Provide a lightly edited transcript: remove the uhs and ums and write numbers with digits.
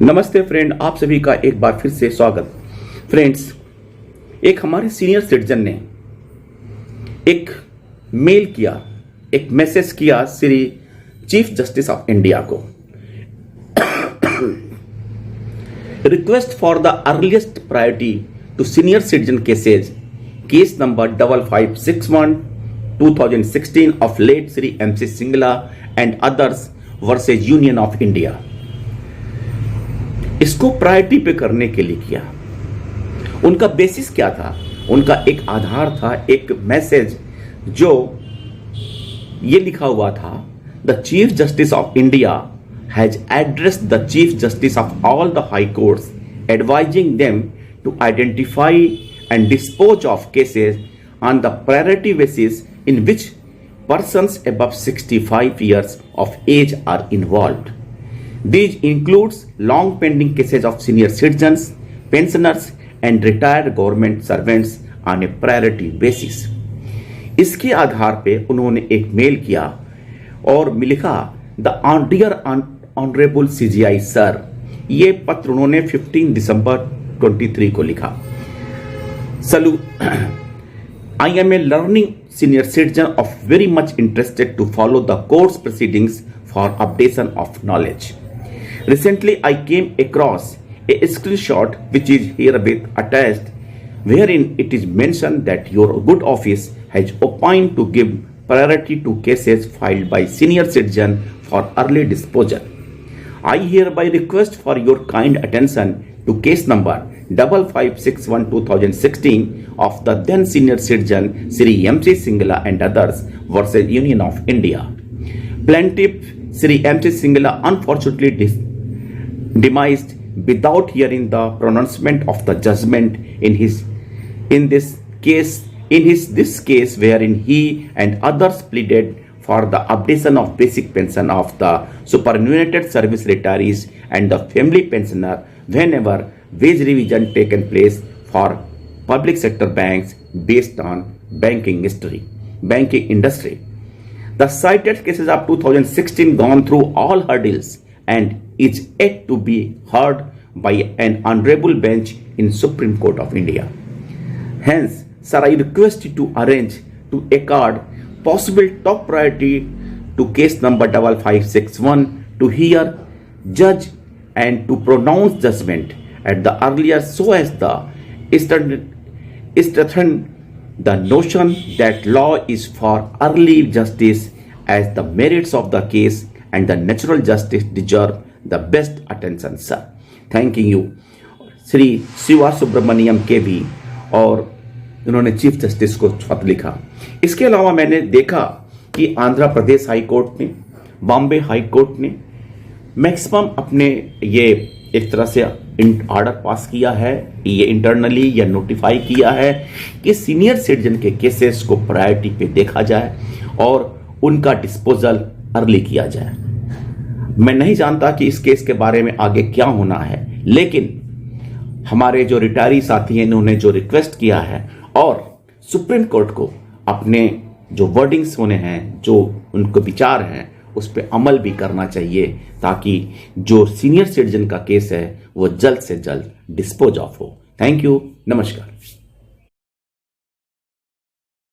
नमस्ते फ्रेंड, आप सभी का एक बार फिर से स्वागत। फ्रेंड्स, एक हमारे सीनियर सिटीजन ने एक मेल किया, एक मैसेज किया Shri chief justice of India को। Request for the earliest priority to senior citizen cases, case number 5561/2016 of late Shri MC Singla and others versus Union of India. इसको प्रायोरिटी पे करने के लिए किया। उनका बेसिस क्या था? उनका एक आधार था, एक मैसेज जो ये लिखा हुआ था, the chief justice of India has addressed the chief justice of all the high courts advising them to identify and dispose of cases on the priority basis in which persons above 65 years of age are involved. These includes long pending cases of senior citizens, pensioners and retired government servants on a priority basis. इसके आधार पे उन्होंने एक mail किया और लिखा, the dear honourable CJI sir. ये पत्र उन्होंने 15 दिसंबर 23 को लिखा। I am a learning senior citizen of very much interested to follow the court's proceedings for updation of knowledge. Recently, I came across a screenshot which is herewith attached, wherein it is mentioned that your good office has opined to give priority to cases filed by senior citizen for early disposal. I hereby request for your kind attention to case number 5561/2016 of the then senior citizen Sri MC Singla and others versus Union of India. Plaintiff Sri MC Singla unfortunately demised without hearing the pronouncement of the judgment in this case wherein he and others pleaded for the updation of basic pension of the superannuated service retirees and the family pensioner whenever wage revision taken place for public sector banks based on banking industry. The cited cases of 2016 gone through all hurdles and is yet to be heard by an honorable bench in Supreme Court of India. Hence, sir, I request you to arrange to accord possible top priority to case number 5561 to hear, judge and to pronounce judgment at the earliest so as the strengthen the notion that law is for early justice as the merits of the case and the natural justice deserve the best attention, sir. Thanking you. Shri Shiva Subramaniam के भी और उन्होंने chief justice को खत लिखा। इसके अलावा मैंने देखा कि आंध्र प्रदेश हाई कोर्ट ने, बॉम्बे हाई कोर्ट ने मैक्सिमम अपने ये एक तरह से ऑर्डर पास किया है, ये इंटरनली या नोटिफाई किया है कि सीनियर सिटीजन के केसेस को प्रायोरिटी पे देखा जाए और उनका डिस्पोजल अर्ली किया जाए। मैं नहीं जानता कि इस केस के बारे में आगे क्या होना है, लेकिन हमारे जो रिटायरी साथी हैं इन्होंने जो रिक्वेस्ट किया है और सुप्रीम कोर्ट को अपने जो वर्डिंग्स होने हैं, जो उनको विचार हैं, उस पर अमल भी करना चाहिए ताकि जो सीनियर सिटीजन का केस है वो जल्द से जल्द डिस्पोज ऑफ हो। थैंक यू, नमस्कार।